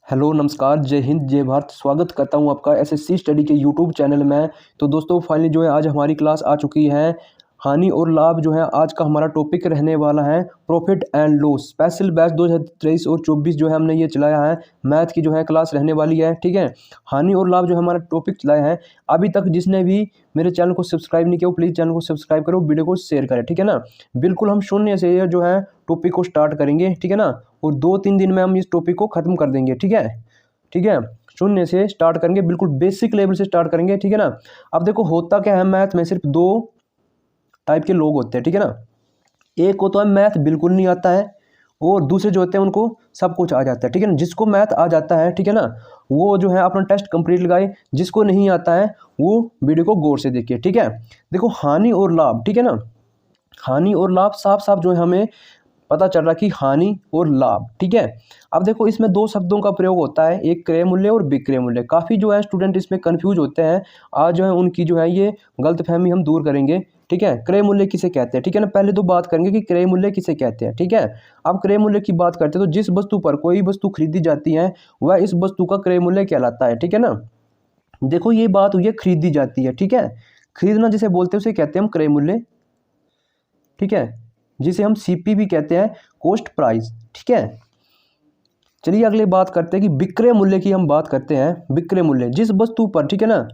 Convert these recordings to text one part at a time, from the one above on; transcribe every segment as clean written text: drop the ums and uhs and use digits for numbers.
Hello नमस्कार, जय हिंद, जय भारत। स्वागत करता हूं आपका एसएससी स्टडी के यूट्यूब चैनल में। तो दोस्तों फाइनली जो है आज हमारी क्लास आ चुकी है। हानि और लाभ जो है आज का हमारा टॉपिक रहने वाला है profit and loss. Special batch 2023 और 24 जो है हमने ये चलाया है। मैथ की जो है क्लास रहने वाली है, ठीक है। हानि और लाभ जो हमारा टॉपिक चलाया है, अभी तक जिसने भी मेरे चैनल को सब्सक्राइब नहीं किया वो प्लीज़ चैनल को सब्सक्राइब करो, वीडियो को शेयर करें, ठीक है ना। बिल्कुल हम शून्य से ये जो है टॉपिक को स्टार्ट करेंगे, ठीक है ना। और 2-3 दिन में हम इस टॉपिक को ख़त्म कर देंगे, ठीक है। ठीक है, शून्य से स्टार्ट करेंगे, बिल्कुल बेसिक लेवल से स्टार्ट करेंगे, ठीक है ना। अब देखो होता क्या है, मैथ में सिर्फ दो टाइप के लोग होते हैं, ठीक है ना। एक को तो है मैथ बिल्कुल नहीं आता है, और दूसरे जो होते हैं उनको सब कुछ आ जाता है, ठीक है ना। जिसको मैथ आ जाता है, ठीक है ना, वो जो है अपना टेस्ट कंप्लीट लगाए। जिसको नहीं आता है वो वीडियो को गौर से देखिए, ठीक है। देखो हानि और लाभ, ठीक है ना। हानि और लाभ साफ साफ जो है हमें पता चल रहा कि हानि और लाभ, ठीक है। अब देखो इसमें दो शब्दों का प्रयोग होता है, एक क्रय मूल्य और विक्रय मूल्य। काफ़ी जो है स्टूडेंट इसमें कंफ्यूज होते हैं। आज जो है उनकी जो है ये गलतफहमी हम दूर करेंगे, ठीक है। क्रय मूल्य किसे कहते हैं, ठीक है ना। पहले तो बात करेंगे कि क्रय मूल्य किसे कहते हैं, ठीक है। अब क्रय मूल्य की बात करते हैं तो जिस वस्तु पर कोई वस्तु खरीदी जाती है वह इस वस्तु का क्रय मूल्य कहलाता है, ठीक है ना। देखो ये बात हुई है खरीदी जाती है, ठीक है। खरीदना जिसे बोलते हैं उसे कहते हैं हम क्रय मूल्य, ठीक है, जिसे हम सीपी भी कहते हैं, कॉस्ट प्राइस, ठीक है। चलिए अगले बात करते हैं कि विक्रय मूल्य की हम बात करते हैं। विक्रय मूल्य जिस वस्तु पर, ठीक है ना,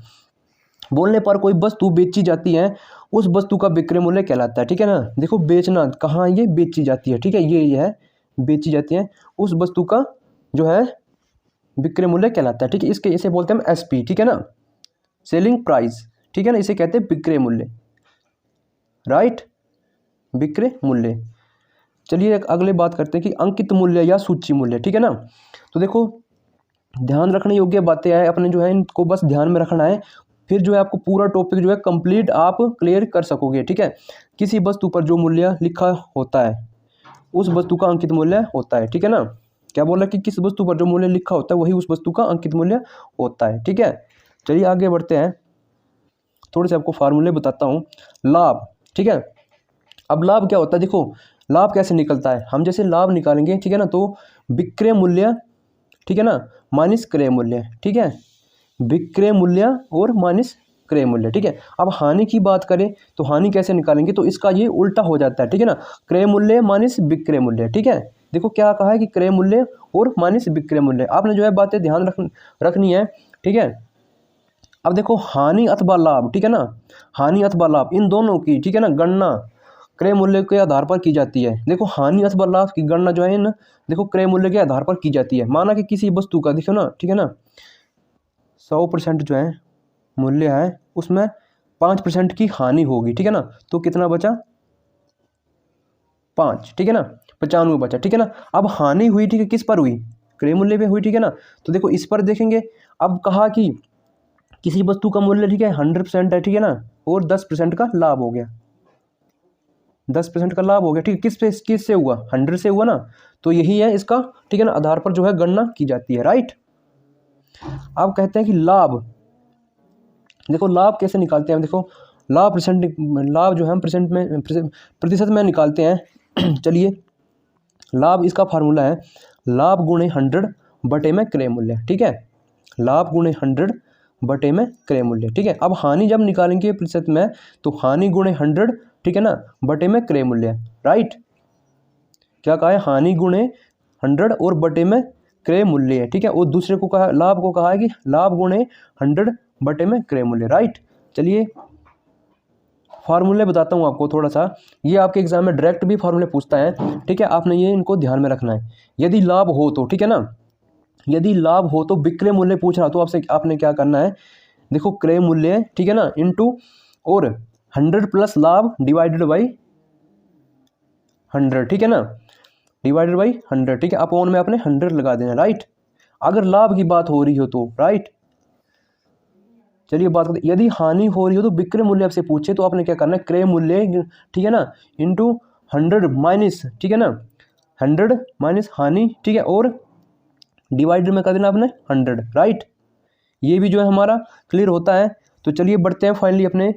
बोलने पर कोई वस्तु बेची जाती है उस वस्तु का विक्रय मूल्य कहलाता है, ठीक है ना। देखो बेचना कहाँ, ये बेची जाती है, ठीक है, ये है बेची जाती है, उस वस्तु का जो है विक्रय मूल्य कहलाता है, ठीक है। इसके इसे बोलते हैं हम एसपी, ठीक है ना, सेलिंग प्राइस, ठीक है ना। इसे कहते हैं विक्रय मूल्य, राइट, विक्रय मूल्य। चलिए अगले बात करते हैं कि अंकित मूल्य या सूची मूल्य, ठीक है ना। तो देखो ध्यान रखने योग्य बातें हैं, अपने जो है इनको बस ध्यान में रखना है, फिर जो है आपको पूरा टॉपिक जो है कंप्लीट आप क्लियर कर सकोगे, ठीक है। किसी वस्तु पर जो मूल्य लिखा होता है उस वस्तु का अंकित मूल्य होता है, ठीक है ना। क्या बोला कि किस वस्तु पर जो मूल्य लिखा होता है वही उस वस्तु का अंकित मूल्य होता है, ठीक है। चलिए आगे बढ़ते हैं, थोड़े से आपको फार्मूले बताता हूँ। लाभ, ठीक है। अब लाभ क्या होता है, देखो लाभ कैसे निकलता है। हम जैसे लाभ निकालेंगे, ठीक है ना, तो विक्रय मूल्य, ठीक है ना, माइनस क्रय मूल्य, ठीक है। विक्रय मूल्य और माइनस क्रय मूल्य, ठीक है। अब हानि की बात करें तो हानि कैसे निकालेंगे, तो इसका ये उल्टा हो जाता है, ठीक है ना। क्रय मूल्य माइनस विक्रय मूल्य, ठीक है। देखो क्या कहा है कि क्रय मूल्य और माइनस विक्रय मूल्य, आपने जो है बातें ध्यान रखनी है, ठीक है। अब देखो हानि अथवा लाभ, ठीक है ना, हानि अथवा लाभ इन दोनों की, ठीक है ना, गणना क्रय मूल्य के आधार पर की जाती है। देखो हानि अथवा लाभ की गणना जो है इन देखो क्रय मूल्य के आधार पर की जाती है। माना कि किसी वस्तु का देखो ना, ठीक है ना, 100% जो है मूल्य है, उसमें 5% की हानि होगी, ठीक है ना, तो कितना बचा 5, ठीक है ना, 95 बचा, ठीक है ना। अब हानि हुई, ठीक है, किस पर हुई, क्रय मूल्य पे हुई, ठीक है ना। तो देखो इस पर देखेंगे, अब कहा कि किसी वस्तु का मूल्य, ठीक है, 100% है, ठीक है ना, और 10% का लाभ हो गया, 10% का लाभ हो गया, ठीक है। किस से हुआ, 100 से हुआ ना, तो यही है इसका, ठीक है ना, आधार पर जो है गणना की जाती है, राइट। अब कहते हैं कि लाभ, देखो लाभ कैसे निकालते हैं। देखो लाभ लाभ जो है हम प्रतिशत में निकालते हैं। चलिए लाभ इसका फार्मूला है लाभ गुणे 100 बटे में क्रय मूल्य, ठीक है। लाभ गुणे 100 बटे में क्रय मूल्य, ठीक है। अब हानि जब निकालेंगे प्रतिशत में तो हानि गुणे 100, ठीक है ना, बटे में क्रय मूल्य, राइट। क्या कहा है, हानि गुणे 100 और बटे में क्रय मूल्य है, ठीक है। और दूसरे को कहा, लाभ को कहा है कि लाभ गुणे 100 बटे में क्रय मूल्य, राइट। चलिए फार्मूले बताता हूँ आपको थोड़ा सा, ये आपके एग्जाम में डायरेक्ट भी फार्मूले पूछता है, ठीक है। आपने ये इनको ध्यान में रखना है। यदि लाभ हो तो, ठीक है ना, यदि लाभ हो तो विक्रय मूल्य पूछ रहा तो आपसे आपने क्या करना है, देखो क्रय मूल्य, ठीक है ना, इनटू और 100 प्लस लाभ डिवाइडेड बाई 100, ठीक है ना, डिवाइडेड बाई 100, ठीक है। अपॉन में आपने 100 लगा देना, राइट, अगर लाभ की बात हो रही हो तो, राइट। चलिए बात करते, यदि हानि हो रही हो तो विक्रय मूल्य आपसे पूछे तो आपने क्या करना है, क्रय मूल्य, ठीक है ना, इंटू 100 माइनस, ठीक है ना, 100 माइनस हानि, ठीक है, और डिवाइडेड में कर देना आपने 100, राइट। ये भी जो है हमारा क्लियर होता है। तो चलिए बढ़ते हैं फाइनली अपने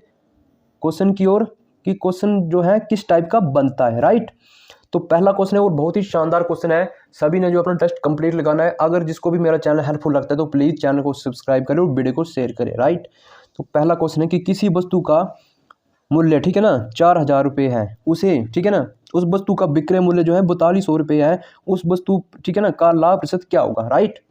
क्वेश्चन की ओर कि क्वेश्चन जो है किस टाइप का बनता है, राइट। तो पहला क्वेश्चन है और बहुत ही शानदार क्वेश्चन है, सभी ने जो अपना टेस्ट कंप्लीट लगाना है। अगर जिसको भी मेरा चैनल हेल्पफुल लगता है तो प्लीज़ चैनल को सब्सक्राइब करें और वीडियो को शेयर करें, राइट। तो पहला क्वेश्चन है कि किसी वस्तु का मूल्य, ठीक है ना, 4,000 रुपये है, उसे, ठीक है ना, उस वस्तु का विक्रय मूल्य जो है 4200 रुपये है, उस वस्तु, ठीक है ना, का लाभ प्रतिशत क्या होगा, राइट।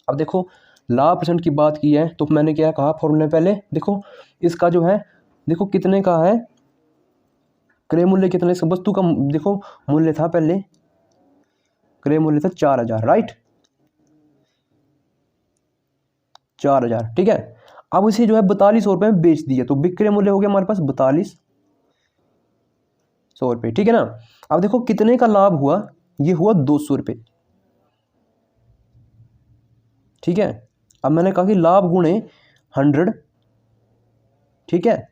अब देखो लाभ परसेंट की बात की है तो मैंने क्या कहा फॉर्मूले, पहले देखो इसका जो है, देखो कितने का है क्रय मूल्य, कितने इस वस्तु का, देखो मूल्य था पहले, क्रय मूल्य था 4,000, राइट, 4,000, ठीक है। अब इसे जो है 4200 रुपये में बेच दिया तो विक्रय मूल्य हो गया हमारे पास 4200 रुपये, ठीक है ना। अब देखो कितने का लाभ हुआ, ये हुआ 200 रुपये, ठीक है। अब मैंने कहा कि लाभ गुणे 100, ठीक है।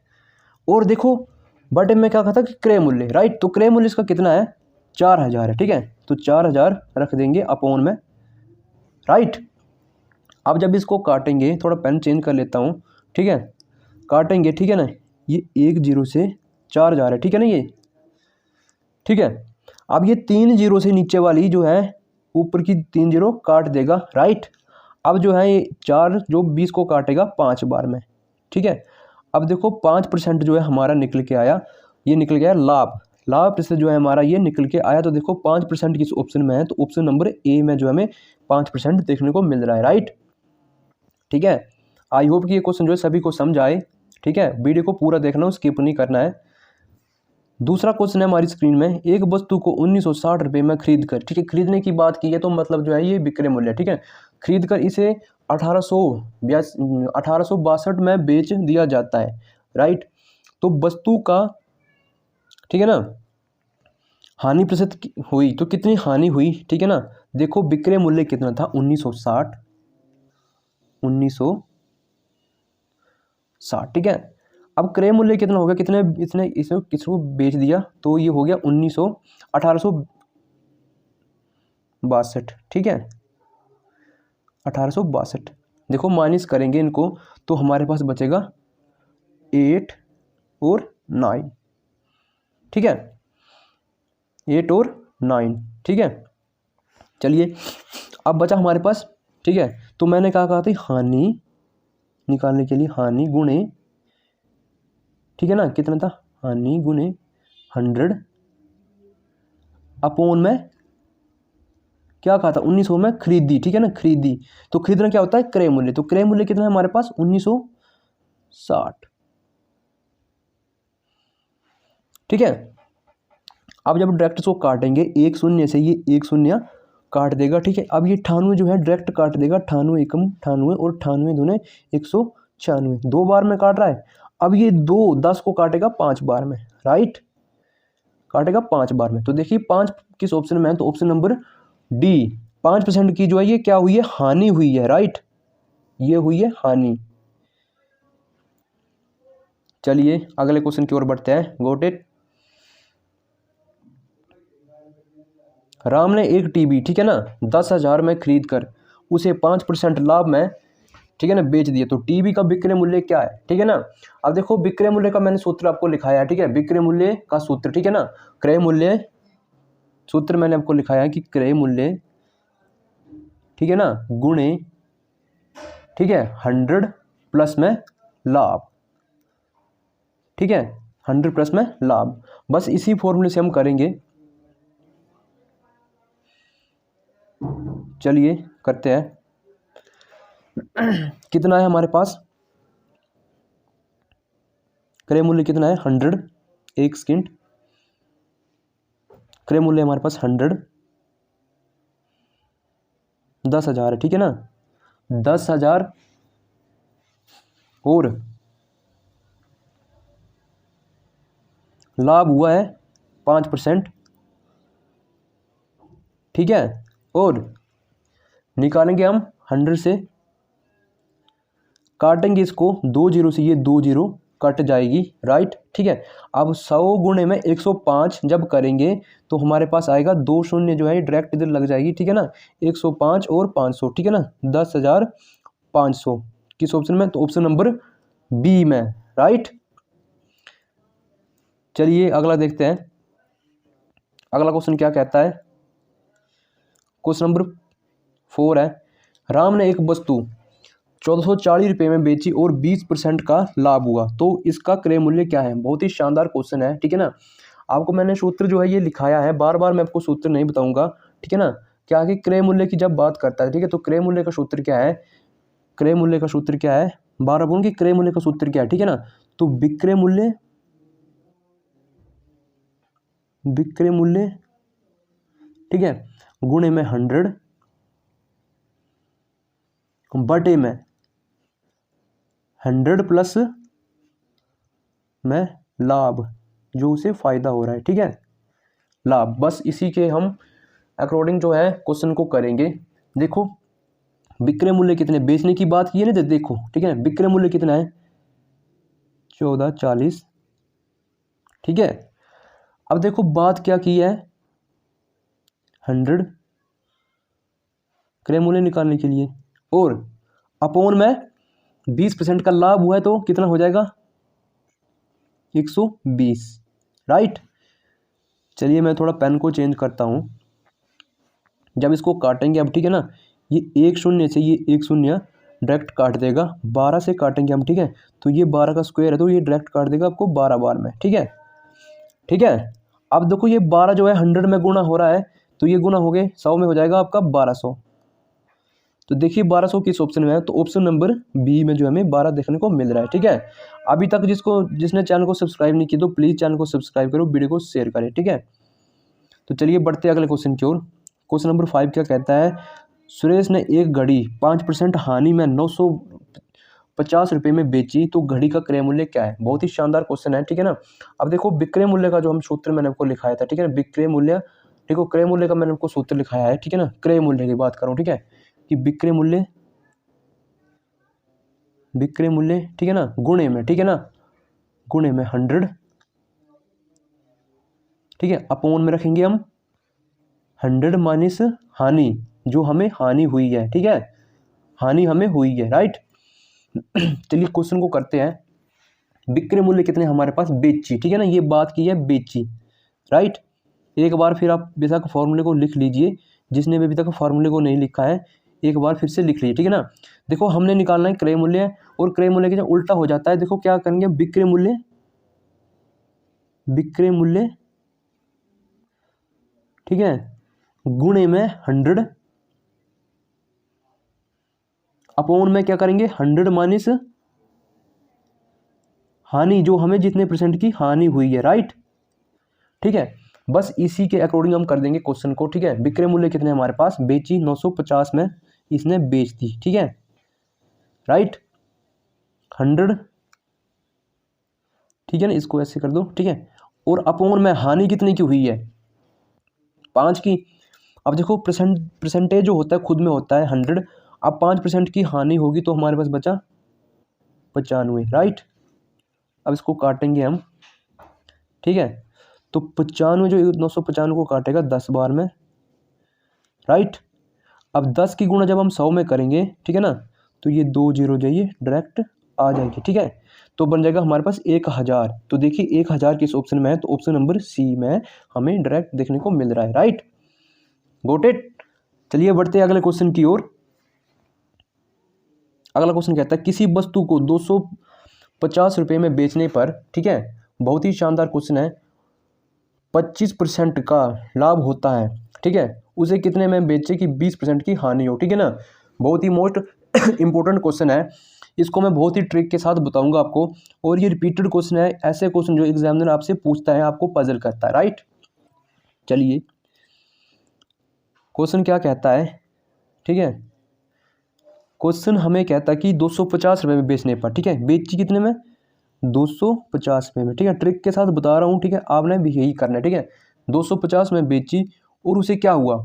और देखो बटे में क्या कहा था कि क्रय मूल्य, राइट, तो क्रय मूल्य इसका कितना है 4,000 है, ठीक है। तो 4,000 रख देंगे अपॉन में, राइट। अब जब इसको काटेंगे, थोड़ा पेन चेंज कर लेता हूँ, ठीक है, काटेंगे, ठीक है ना, ये 1 0 से 4,000 है, ठीक है ना, ये, ठीक है। अब ये 3 0 से नीचे वाली जो है ऊपर की 3 0 काट देगा, राइट। अब जो है ये 4 जो 20 को काटेगा 5 बार में, ठीक है। अब देखो 5% जो है हमारा निकल के आया, ये निकल गया लाभ, लाभ प्रतिशत जो है हमारा ये निकल के आया। तो देखो 5% किस ऑप्शन में है, तो ऑप्शन नंबर ए में जो हमें 5% देखने को मिल रहा है, राइट, ठीक है। आई होप कि ये क्वेश्चन जो है सभी को समझ आए, ठीक है। वीडियो को पूरा देखना, स्किप नहीं करना है। दूसरा क्वेश्चन है हमारी स्क्रीन में, एक वस्तु को 1960 रुपये में खरीद कर, ठीक है, खरीदने की बात की है तो मतलब जो है ये विक्रय मूल्य, ठीक है, खरीद कर इसे 1862 में बेच दिया जाता है, राइट। तो वस्तु का, ठीक है ना, हानि प्रतिशत हुई तो कितनी हानि हुई, ठीक है ना। देखो विक्रय मूल्य कितना था 1960, ठीक है। अब क्रय मूल्य कितना हो गया, कितने इसने इसे किसको बेच दिया, तो ये हो गया 1862, ठीक है, 1862। देखो माइनस करेंगे इनको तो हमारे पास बचेगा 8 और 9, ठीक है, 8 और 9, ठीक है। चलिए अब बचा हमारे पास, ठीक है, तो मैंने कहा था हानि निकालने के लिए हानि गुणे, ठीक है ना, कितना था, हानि गुणे 100 अपॉन में क्या कहा था 1900 में खरीदी, ठीक है ना, खरीदी। तो खरीदना क्या होता है क्रय मूल्य, तो क्रय मूल्य कितना है हमारे पास 1960, ठीक है। अब जब डायरेक्ट इसको काटेंगे, 1 0 से ये 1 0 काट देगा, ठीक है। अब ये 98 जो है डायरेक्ट काट देगा, 98 एकम 98 और 98 दूने 196, 2 बार में काट रहा है। अब ये 2 10 को काटेगा 5 बार में, राइट, काटेगा 5 बार में। तो देखिए 5 किस ऑप्शन में है, तो ऑप्शन नंबर डी, 5% की जो है ये क्या हुई है, हानि हुई है, राइट, ये हुई है हानि। चलिए अगले क्वेश्चन की ओर बढ़ते हैं, गोट इट। राम ने एक टीवी, ठीक है ना, 10,000 में खरीद कर उसे 5% लाभ में, ठीक है ना, बेच दिया। तो टीवी का विक्रय मूल्य क्या है, ठीक है ना। अब देखो विक्रय मूल्य का मैंने सूत्र आपको लिखाया है, ठीक है, विक्रय मूल्य का सूत्र, ठीक है ना, क्रय मूल्य सूत्र मैंने आपको लिखाया है कि क्रय मूल्य, ठीक है ना, गुणे, ठीक है, 100 प्लस में लाभ, ठीक है, 100 प्लस में लाभ। बस इसी फॉर्मूले से हम करेंगे। चलिए करते हैं। कितना है हमारे पास क्रय मूल्य, कितना है 100, एक सेकंड, क्रय मूल्य हमारे पास 100, 10,000 है, ठीक है ना, 10,000 और लाभ हुआ है 5%, ठीक है, और निकालेंगे हम 100 से, काटेंगे इसको 2 0 से, ये 2 0 कट जाएगी, राइट, ठीक है। अब 100 गुणे में 105 जब करेंगे तो हमारे पास आएगा 2 0 जो है डायरेक्ट इधर लग जाएगी, ठीक है ना, 105 और 500, ठीक है ना, 10,500 किस ऑप्शन में, तो ऑप्शन नंबर बी में, राइट। चलिए अगला देखते हैं, अगला क्वेश्चन क्या कहता है। क्वेश्चन नंबर 4 है, राम ने एक वस्तु 1440 रुपये में बेची और 20% का लाभ हुआ, तो इसका क्रय मूल्य क्या है। बहुत ही शानदार क्वेश्चन है, ठीक है ना। आपको मैंने सूत्र जो है ये लिखाया है, बार बार मैं आपको सूत्र नहीं बताऊंगा, ठीक है ना। क्या कि क्रय मूल्य की जब बात करता है, ठीक है, तो क्रय मूल्य का सूत्र क्या है, क्रय मूल्य का सूत्र क्या है, बार बोलूँ कि क्रय मूल्य का सूत्र क्या है, ठीक है ना। तो विक्रय मूल्य, विक्रय मूल्य, ठीक है, गुणे में 100 बटे में 100 प्लस में लाभ, जो उसे फायदा हो रहा है, ठीक है, लाभ। बस इसी के हम अकॉर्डिंग जो है क्वेश्चन को करेंगे। देखो विक्रय मूल्य कितने, बेचने की बात की है ना, देखो ठीक है, विक्रय मूल्य कितना है 1440, ठीक है। अब देखो बात क्या की है, 100 क्रय मूल्य निकालने के लिए, और अपॉन में 20% का लाभ हुआ है, तो कितना हो जाएगा 120, राइट। चलिए मैं थोड़ा पेन को चेंज करता हूँ। जब इसको काटेंगे अब, ठीक है ना, ये 1 शून्य से ये 1 शून्य डायरेक्ट काट देगा, 12 से काटेंगे हम, ठीक है, तो ये 12 का स्क्वायर है, तो ये डायरेक्ट काट देगा आपको 12 बार में, ठीक है, ठीक है। अब देखो ये 12 जो है 100 में गुणा हो रहा है, तो ये गुणा हो गए 100 में हो जाएगा आपका 1200। तो देखिए 1200 किस ऑप्शन में है, तो ऑप्शन नंबर बी में जो हमें 12 देखने को मिल रहा है, ठीक है। अभी तक जिसने चैनल को सब्सक्राइब नहीं किया तो प्लीज़ चैनल को सब्सक्राइब करो, वीडियो को शेयर करें, ठीक है। तो चलिए बढ़ते अगले क्वेश्चन की ओर। क्वेश्चन नंबर 5 क्या कहता है, सुरेश ने एक घड़ी 5% हानि में 950 रुपये में बेची, तो घड़ी का क्रय मूल्य क्या है। बहुत ही शानदार क्वेश्चन है, ठीक है ना। अब देखो विक्रय मूल्य का जो हम सूत्र मैंने आपको लिखाया था, ठीक है ना, विक्रय मूल्य, देखो क्रय मूल्य का मैंने आपको सूत्र लिखाया है, ठीक है ना, क्रय मूल्य की बात करूँ, ठीक है, कि विक्रय मूल्य, विक्रय मूल्य, ठीक है ना, गुणे में, ठीक है ना, गुणे में 100, ठीक है, अपॉन में रखेंगे हम 100 माइनस हानि, जो हमें हानि हुई है, ठीक है, हानि हमें हुई है, राइट। चलिए क्वेश्चन को करते हैं। विक्रय मूल्य कितने हमारे पास बेची, ठीक है ना, ये बात की है बेची, राइट। एक बार फिर आप बेशक फॉर्मूले को लिख लीजिए, जिसने भी अभी तक फॉर्मूले को नहीं लिखा है एक बार फिर से लिख लीजिए, ठीक है ना। देखो हमने निकालना है क्रय मूल्य, और क्रय मूल्य के जब उल्टा हो जाता है, देखो क्या करेंगे, विक्रय मूल्य, विक्रय मूल्य, ठीक है, गुणे में 100, अपॉन में क्या करेंगे 100 माइनस हानि, जो हमें जितने परसेंट की हानि हुई है, राइट, ठीक है। बस इसी के अकॉर्डिंग हम कर देंगे क्वेश्चन को, ठीक है। विक्रय मूल्य कितने हमारे पास, बेची 950 में इसने बेच दी, ठीक है, राइट, 100, ठीक है ना, इसको ऐसे कर दो, ठीक है, और अपॉन में हानि कितने की हुई है 5 की। अब देखो परसेंटेज जो होता है खुद में होता है 100, अब 5% की हानि होगी तो हमारे पास बचा 95, राइट। अब इसको काटेंगे हम, ठीक है, तो 95 जो 995 को काटेगा 10 बार में, राइट। अब 10 की गुणा जब हम 100 में करेंगे, ठीक है ना, तो ये 2 जीरो जाइए डायरेक्ट आ जाएगी, ठीक है, तो बन जाएगा हमारे पास 1000। तो देखिए 1000 किस ऑप्शन में है, तो ऑप्शन नंबर सी में हमें डायरेक्ट देखने को मिल रहा है, राइट, गॉट इट। चलिए बढ़ते हैं अगले क्वेश्चन की ओर। अगला क्वेश्चन कहता है, किसी वस्तु को 250 रुपये में बेचने पर, ठीक है, बहुत ही शानदार क्वेश्चन है, 25% का लाभ होता है, ठीक है, उसे कितने में बेचे कि 20% की हानि हो, ठीक है ना। बहुत ही मोस्ट इंपॉर्टेंट क्वेश्चन है, इसको मैं बहुत ही ट्रिक के साथ बताऊंगा आपको, और ये रिपीटेड क्वेश्चन है, ऐसे क्वेश्चन जो एग्जामिनर आपसे पूछता है, आपको पजल करता है, राइट। चलिए क्वेश्चन क्या कहता है, ठीक है, क्वेश्चन हमें कहता है कि 250 रुपये में बेचने पर, ठीक है, बेची कितने में 250 रुपये में, ठीक है, ट्रिक के साथ बता रहा हूँ, ठीक है, आपने भी यही करना है, ठीक है। 250 में बेची और उसे क्या हुआ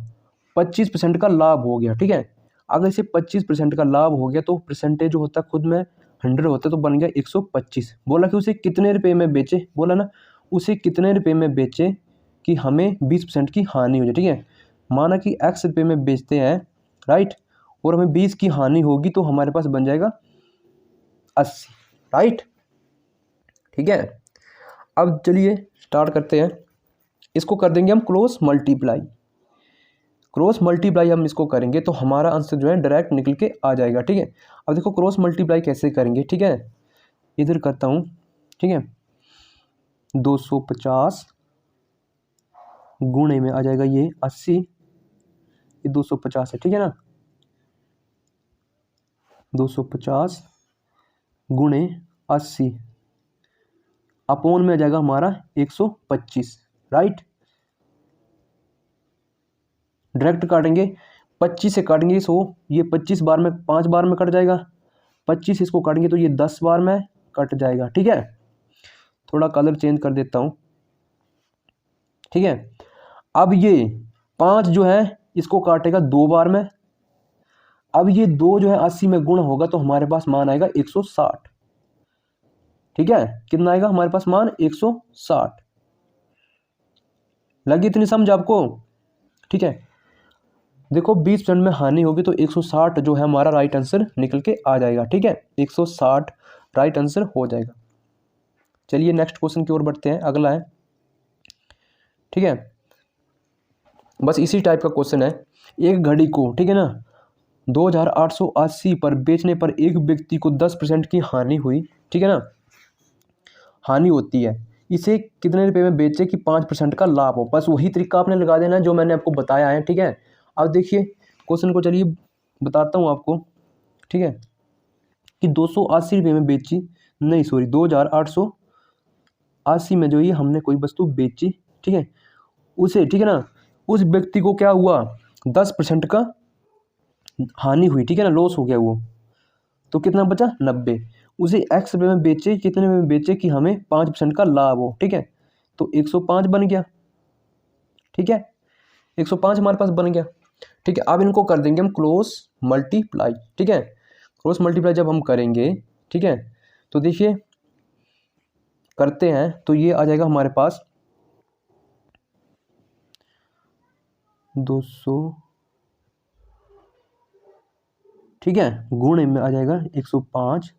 25% का लाभ हो गया, ठीक है। अगर इसे 25% का लाभ हो गया तो परसेंटेज जो होता है खुद में 100 होता है, तो बन गया 125। बोला कि उसे कितने रुपये में बेचे, बोला ना उसे कितने रुपये में बेचे कि हमें 20% की हानि हो जाए, ठीक है। माना कि x रुपये में बेचते हैं, राइट, और हमें 20 की हानि होगी, तो हमारे पास बन जाएगा 80, राइट, ठीक है। अब चलिए स्टार्ट करते हैं, इसको कर देंगे हम क्रॉस मल्टीप्लाई। क्रॉस मल्टीप्लाई हम इसको करेंगे तो हमारा आंसर जो है डायरेक्ट निकल के आ जाएगा। ठीक है, अब देखो क्रॉस मल्टीप्लाई कैसे करेंगे। ठीक है, इधर करता हूँ। ठीक है, 250 गुणे में आ जाएगा ये 80, ये 250 है। ठीक है ना, 250 गुणे 80 अपोन में आ जाएगा हमारा 125। राइट, डायरेक्ट काटेंगे, 25 से काटेंगे 100, ये 25 बार में 5 बार में कट जाएगा। 25 इसको काटेंगे तो ये 10 बार में कट जाएगा। ठीक है, थोड़ा कलर चेंज कर देता हूँ। ठीक है, अब ये 5 जो है इसको काटेगा 2 बार में। अब ये 2 जो है 80 में गुण होगा तो हमारे पास मान आएगा 160। ठीक है, कितना आएगा हमारे पास मान 160। लगी इतनी समझ आपको। ठीक है, देखो 20% में हानि होगी तो 160 जो है हमारा राइट आंसर निकल के आ जाएगा। ठीक है, 160 राइट आंसर हो जाएगा। चलिए नेक्स्ट क्वेश्चन की ओर बढ़ते हैं, अगला है। ठीक है, बस इसी टाइप का क्वेश्चन है। एक घड़ी को, ठीक है ना, 2880 पर बेचने पर एक व्यक्ति को 10% की हानि हुई। ठीक है ना, हानि होती है, इसे कितने रुपए में बेचे कि 5% का लाभ हो। बस वही तरीका आपने लगा देना है जो मैंने आपको बताया है। ठीक है, अब देखिए क्वेश्चन को, चलिए बताता हूँ आपको। ठीक है, कि 280 रुपये में बेची, नहीं सॉरी 2880 में जो ये हमने कोई वस्तु बेची। ठीक है, उसे, ठीक है ना, उस व्यक्ति को क्या हुआ, 10% का हानि हुई। ठीक है ना, लॉस हो गया वो, तो कितना बचा 90। उसे x रुपये में बेचे, कितने में बेचे कि हमें 5% का लाभ हो। ठीक है, तो 105 बन गया। ठीक है, 105 हमारे पास बन गया। ठीक है, अब इनको कर देंगे हम क्रॉस मल्टीप्लाई। ठीक है, क्रॉस मल्टीप्लाई जब हम करेंगे, ठीक है, तो देखिए करते हैं तो ये आ जाएगा हमारे पास 200, ठीक है, गुणे में आ जाएगा 105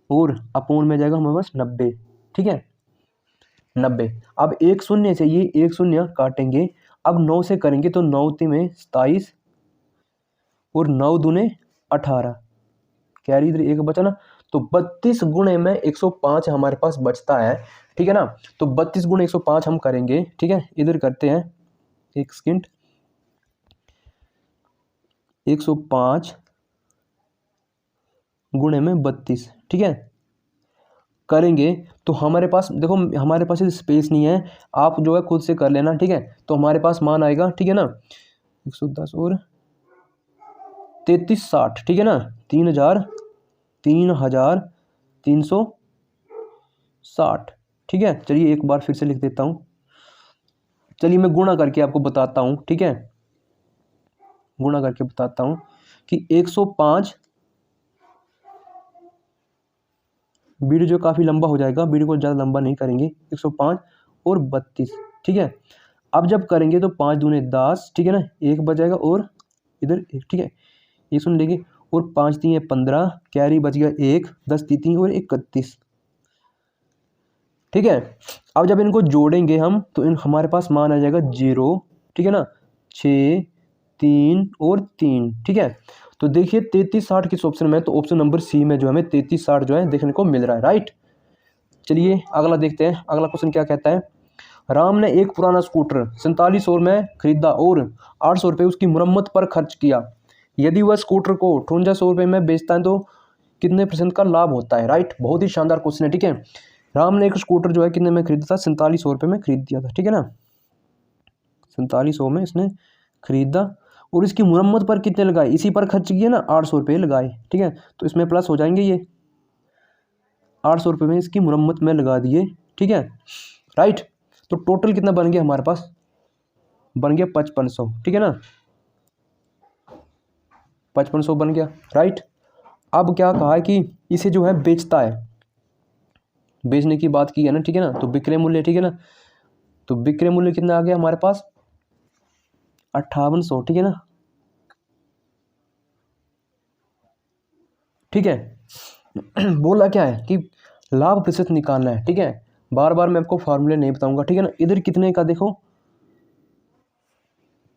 और अपोन में जाएगा हमारे पास 90। ठीक है, 90। अब एक शून्य से ये एक शून्य काटेंगे। अब 9 से करेंगे तो 9 में 27 और 9 दूने 18, कैरी इधर एक बचा ना, तो 32 गुणे में 105 हमारे पास बचता है। ठीक है ना, तो 32 गुणे 105 हम करेंगे। ठीक है, इधर करते हैं, एक सेकंड, 105 गुणे में 32, ठीक है, करेंगे तो हमारे पास देखो, हमारे पास स्पेस नहीं है, आप जो है खुद से कर लेना। ठीक है, तो हमारे पास मान आएगा, ठीक है ना, 110 और 3360, ठीक है ना, 3360। ठीक है, चलिए एक बार फिर से लिख देता हूँ। चलिए मैं गुणा करके आपको बताता हूँ। ठीक है, गुणा करके बताता हूँ कि 105, वीडियो जो काफ़ी लंबा हो जाएगा, वीडियो को ज़्यादा लंबा नहीं करेंगे। 105 और 32, ठीक है, अब जब करेंगे तो 5 दूने 10, ठीक है ना, एक बच जाएगा और इधर एक। ठीक है, ये सुन लेंगे, और 5 3 15, कैरी बच गया 1, 10 3 और 31। ठीक है, अब जब इनको जोड़ेंगे हम तो इन हमारे पास मान आ जाएगा 0, ठीक है ना, 6 3 और 3। ठीक है, तो देखिए 3360 किस ऑप्शन में है, तो ऑप्शन नंबर सी में जो हमें 3360 जो है देखने को मिल रहा है। राइट, चलिए अगला देखते हैं, अगला क्वेश्चन क्या कहता है। राम ने एक पुराना स्कूटर 4700 में खरीदा और 800 रुपये उसकी मुरम्मत पर खर्च किया। यदि वह स्कूटर को 5800 रुपये में बेचता है तो कितने % का लाभ होता है। राइट, बहुत ही शानदार क्वेश्चन है। ठीक है, राम ने एक स्कूटर जो है कितने में खरीदा था, 4700 रुपये में खरीद दिया था। ठीक है ना, 4700 में इसने खरीदा और इसकी मुरम्मत पर कितने लगाए, इसी पर खर्च किए ना, 800 रुपये लगाए। ठीक है, तो इसमें प्लस हो जाएंगे, ये 800 रुपये में इसकी मुरम्मत में लगा दिए। ठीक है, राइट, तो टोटल कितना बन गया हमारे पास, बन गया 5500। ठीक है ना, 5500 बन गया। राइट, अब क्या कहा है कि इसे जो है बेचता है, बेचने की बात की है ना। ठीक है ना, तो विक्रय मूल्य, ठीक है ना, तो विक्रय मूल्य कितना आ गया हमारे पास, 5800। ठीक है ना, ठीक है, बोला क्या है कि लाभ प्रतिशत निकालना है। ठीक है, बार बार मैं आपको फार्मूले नहीं बताऊंगा। ठीक है ना, इधर कितने का देखो,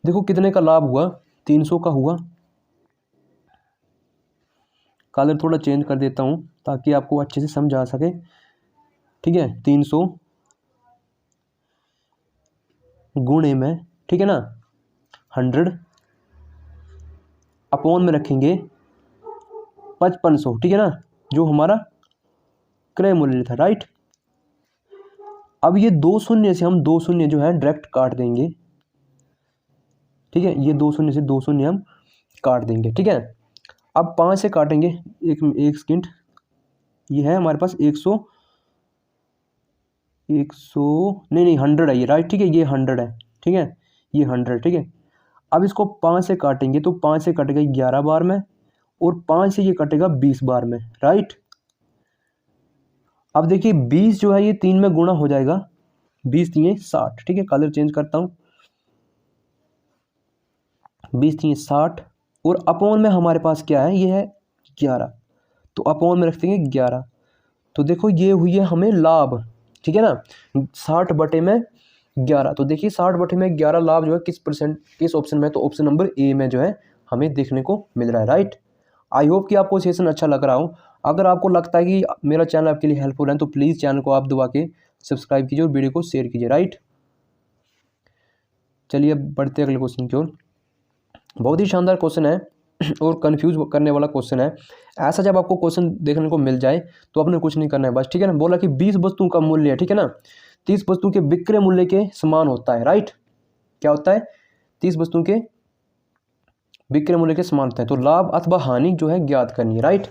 देखो कितने का लाभ हुआ, 300 का हुआ। कलर थोड़ा चेंज कर देता हूँ ताकि आपको अच्छे से समझ आ सके। ठीक है, 300 गुणे में, ठीक है ना, 100 अपॉन में रखेंगे 5500, ठीक है ना, जो हमारा क्रय मूल्य था, राइट। अब ये 2 शून्य से हम 2 शून्य जो है डायरेक्ट काट देंगे। ठीक है, ये 2 शून्य से 2 शून्य हम काट देंगे। ठीक है, अब 5 से काटेंगे, एक सेकेंड, ये है हमारे पास 100 नहीं 100 है ये, राइट। ठीक है, ये 100 है, ठीक है, ये 100, ठीक है। अब इसको 5 से काटेंगे तो 5 से कटेगा 11 बार में, और 5 से ये कटेगा 20 बार में, राइट। अब देखिए 20 जो है ये 3 में गुणा हो जाएगा, 20 3 60, ठीक है। कलर चेंज करता हूँ, 20 3 60, और अपॉन में हमारे पास क्या है, ये है 11, तो अपॉन में रख देंगे 11। तो देखो ये हुई है हमें लाभ, ठीक है ना, 60 बटे में 11। तो देखिए 60 बटे में 11 लाभ जो है किस ऑप्शन में है, तो ऑप्शन नंबर ए में जो है हमें देखने को मिल रहा है, राइट। आई होप कि आपको सेशन अच्छा लग रहा हो। अगर आपको लगता है कि मेरा चैनल आपके लिए हेल्पफुल है तो प्लीज़ चैनल को आप दबा के सब्सक्राइब कीजिए और वीडियो को शेयर कीजिए, राइट। चलिए अब बढ़ते अगले क्वेश्चन की ओर। बहुत ही शानदार क्वेश्चन है और कंफ्यूज करने वाला क्वेश्चन है। ऐसा जब आपको क्वेश्चन देखने को मिल जाए तो आपने कुछ नहीं करना है बस, ठीक है ना। बोला कि 20 वस्तुओं का मूल्य है, ठीक है ना, 30 वस्तुओं के विक्रय मूल्य के समान होता है, राइट। क्या होता है, 30 वस्तुओं के विक्रय मूल्य के समान होता है, तो लाभ अथवा हानि जो है ज्ञात करनी है, राइट।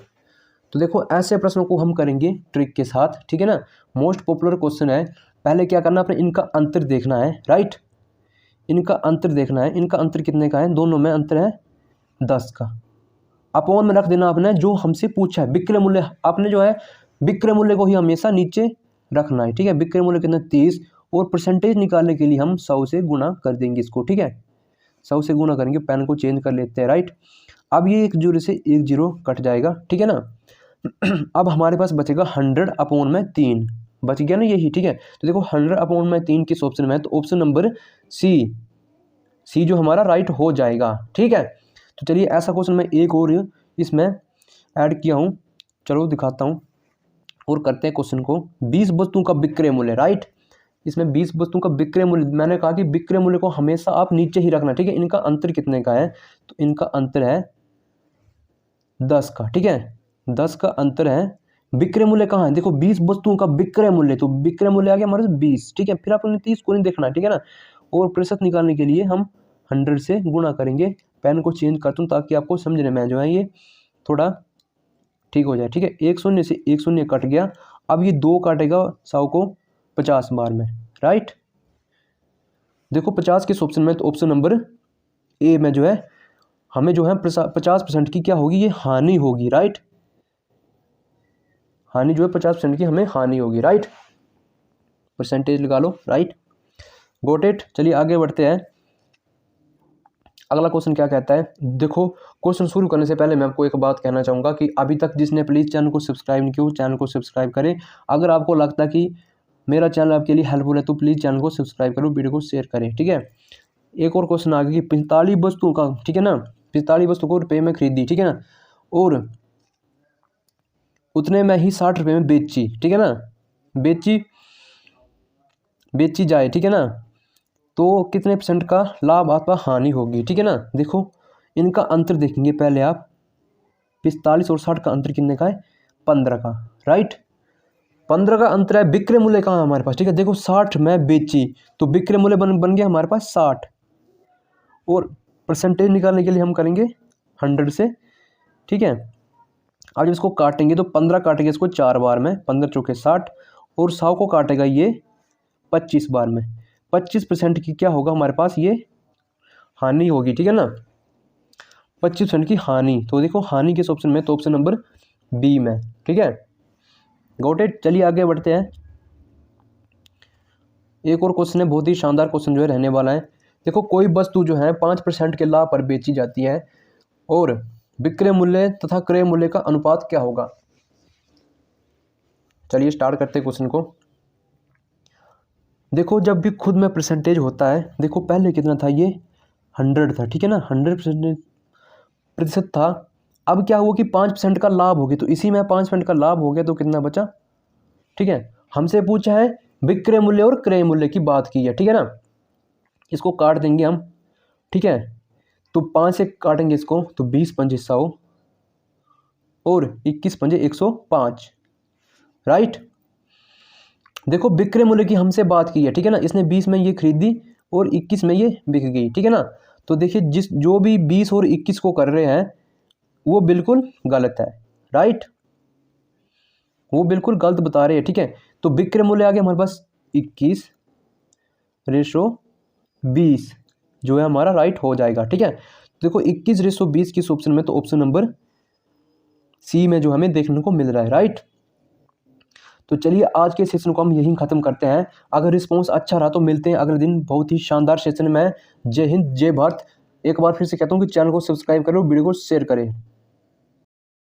तो देखो ऐसे प्रश्नों को हम करेंगे ट्रिक के साथ, ठीक है ना। मोस्ट पॉपुलर क्वेश्चन है। पहले क्या करना, अपने इनका अंतर देखना है, राइट। इनका अंतर देखना है, इनका अंतर कितने का है, दोनों में अंतर है 10 का। अपॉन में रख देना आपने जो हमसे पूछा है, विक्रय मूल्य आपने जो है विक्रय मूल्य को ही हमेशा नीचे रखना है, ठीक है। विक्रय मूल्य कितना 30, और परसेंटेज निकालने के लिए हम 100 से गुणा कर देंगे इसको, ठीक है। 100 से गुणा करेंगे, पेन को चेंज कर लेते हैं, राइट। अब ये 1 जीरो से 1 जीरो कट जाएगा, ठीक है ना। अब हमारे पास बचेगा 100 अपॉन में 3, बच गया ना यही, ठीक है। तो देखो 100 अपॉन में 3 किस ऑप्शन में है, तो ऑप्शन नंबर सी जो हमारा राइट हो जाएगा, ठीक है। तो चलिए ऐसा क्वेश्चन मैं एक और इसमें ऐड किया हूँ, चलो दिखाता हूँ और करते हैं क्वेश्चन को। 20 वस्तुओं का विक्रय मूल्य, राइट। इसमें 20 वस्तुओं का विक्रय मूल्य, मैंने कहा कि विक्रय मूल्य को हमेशा आप नीचे ही रखना, ठीक है। इनका अंतर कितने का है, तो इनका अंतर है 10 का, ठीक है, 10 का अंतर है। विक्रय मूल्य कहाँ है, देखो 20 वस्तुओं का विक्रय मूल्य, तो विक्रय मूल्य आ गया हमारे 20, ठीक है। फिर आपने 30 को नहीं देखना, ठीक है ना। और प्रतिशत निकालने के लिए हम 100 से गुणा करेंगे। पेन को चेंज करता हूँ ताकि आपको समझने में जो है ये थोड़ा ठीक हो जाए, ठीक है। 1 शून्य से 1 शून्य कट गया। अब ये 2 काटेगा 100 को 50 बार में, राइट। देखो 50 किस ऑप्शन में, तो ऑप्शन नंबर ए में जो है हमें जो है 50% की क्या होगी, ये हानि होगी, राइट। हानि जो है 50% की हमें हानि होगी, राइट। परसेंटेज लगा लो, राइट, गॉट इट। चलिए आगे बढ़ते हैं। अगला क्वेश्चन क्या कहता है, देखो क्वेश्चन शुरू करने से पहले मैं आपको एक बात कहना चाहूँगा कि अभी तक जिसने प्लीज़ चैनल को सब्सक्राइब नहीं किया चैनल को सब्सक्राइब करें। अगर आपको लगता है कि मेरा चैनल आपके लिए हेल्पफुल है तो प्लीज़ चैनल को सब्सक्राइब करो, वीडियो को शेयर करें, ठीक है। एक और क्वेश्चन आ गया कि 45 वस्तुओं का, ठीक है ना, 45 वस्तुओं को रुपये में खरीदी, ठीक है ना, और उतने में ही 60 रुपये में बेची, ठीक है ना, बेची जाए, ठीक है ना, तो कितने % का लाभ अथवा हानि होगी, ठीक है ना। देखो इनका अंतर देखेंगे पहले आप, 45 और 60 का अंतर कितने का है, 15 का, राइट। 15 का अंतर है। विक्रय मूल्य कहाँ है हमारे पास, ठीक है। देखो 60 में बेची तो विक्रय मूल्य बन गया हमारे पास 60, और परसेंटेज निकालने के लिए हम करेंगे 100 से, ठीक है। अब जब इसको काटेंगे तो 15 काटेंगे इसको 4 बार में, 15 चौके 60, और 100 को काटेगा ये 25 बार में। 25% की क्या होगा हमारे पास, ये हानि होगी, ठीक है ना, 25% की हानि। तो देखो हानि किस ऑप्शन में, तो ऑप्शन नंबर बी में, ठीक है, गॉट इट। चलिए आगे बढ़ते हैं। एक और क्वेश्चन है, बहुत ही शानदार क्वेश्चन जो है रहने वाला है। देखो कोई वस्तु जो है 5% के लाभ पर बेची जाती है और विक्रय मूल्य तथा क्रय मूल्य का अनुपात क्या होगा। चलिए स्टार्ट करते हैं क्वेश्चन को। देखो जब भी खुद में परसेंटेज होता है, देखो पहले कितना था, ये 100 था, ठीक है ना, 100% था। अब क्या हुआ कि 5% का लाभ हो गया, तो इसी में 5% का लाभ हो गया तो कितना बचा, ठीक है। हमसे पूछा है विक्रय मूल्य और क्रय मूल्य की बात की है, ठीक है ना। इसको काट देंगे हम, ठीक है। तो 5 से काटेंगे इसको तो 20 पंजे 100 और 21 पंजे 105, राइट। देखो विक्रय मूल्य की हमसे बात की है, ठीक है ना। इसने 20 में ये खरीदी और 21 में ये बिक गई, ठीक है ना। तो देखिए जो भी 20 और 21 को कर रहे हैं वो बिल्कुल गलत है, राइट, वो बिल्कुल गलत बता रहे हैं, ठीक है। तो विक्रय मूल्य आ गया हमारे पास 21/20 जो है हमारा राइट हो जाएगा, ठीक है। देखो 21/20 किस ऑप्शन में, तो ऑप्शन नंबर सी में जो हमें देखने को मिल रहा है, राइट। तो चलिए आज के सेशन को हम यहीं ख़त्म करते हैं। अगर रिस्पॉन्स अच्छा रहा तो मिलते हैं अगले दिन बहुत ही शानदार सेशन में। जय हिंद, जय भारत। एक बार फिर से कहता हूँ कि चैनल को सब्सक्राइब करो, वीडियो को शेयर करें।